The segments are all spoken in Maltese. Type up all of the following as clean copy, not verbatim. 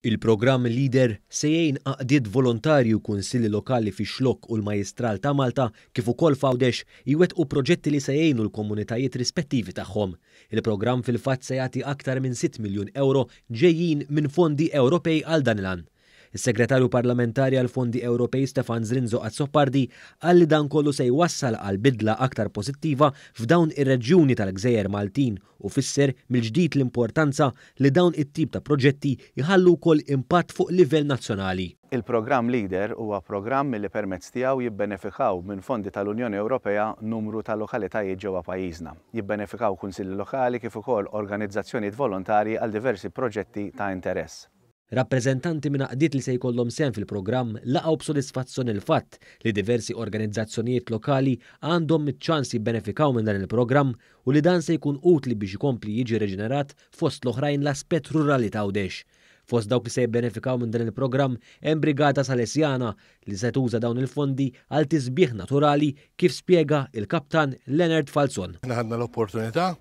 Il-programm Leader se jgħin għaqdiet volontarji u kunsilli lokali fix-Xlokk u l-Majistral ta' Malta kif ukoll f'Għawdex jwettqu proġetti li se jgħinu l-komunitajiet rispettivi tagħhom. Il-programm fil-fatt se jagħti aktar minn 6 miljun euro ġejjin minn fondi Ewropej għal dan il-għan. Is-Segretarju Parlamentari għal Fondi Ewropej Stefan Zrinzo Azzopardi qal li dan kollu se jwassal għal bidla aktar pożittiva f'dawn ir-reġjuni tal-Gżejjer Maltin u fisser mill-ġdid l-importanza li dawn it-tip ta' proġetti jħallu wkoll impatt fuq livell nazzjonali. Il-programm Leader huwa programm li permezz tiegħu jibbenefikaw minn fondi tal-Unjoni Ewropea numru ta' lokalitajiet ġewwa pajjiżna. Jibbenefikaw kunsilli lokali kif ukoll organizzazzjonijiet volontarji għal diversi proġetti ta' interess. Rappreżentanti minn għaqdiet li se jkollhom sehem fil-programm laqgħu b'sodisfazzjoni l-fatt li diversi organizzazzjonijiet lokali għandhom iċ-ċans jibbenefikaw minn dan il-programm u li dan se jkun utli biex ikompli jiġi reġenerat fost l-oħrajn l-aspett rurali ta' Għawdex. Fost dawk li se jibbenefikaw minn dan il-programm hemm Brigata Salesjana li se tuża dawn il-fondi għal tisbieħ naturali kif spjega il-Kaptan Leonard Falzon. Ħadna l-opportunità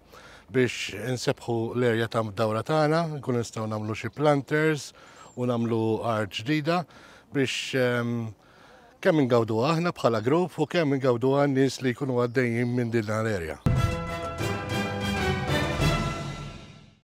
biex nsebħu l-erja ta' dawra tagħna, nkun nistgħu nagħmlu xi planters u nagħmlu art ġdida biex kemm ingawdu aħna bħala grupp u kemm ingawdu n-nies li jkunu għaddejjin minn din l-erja.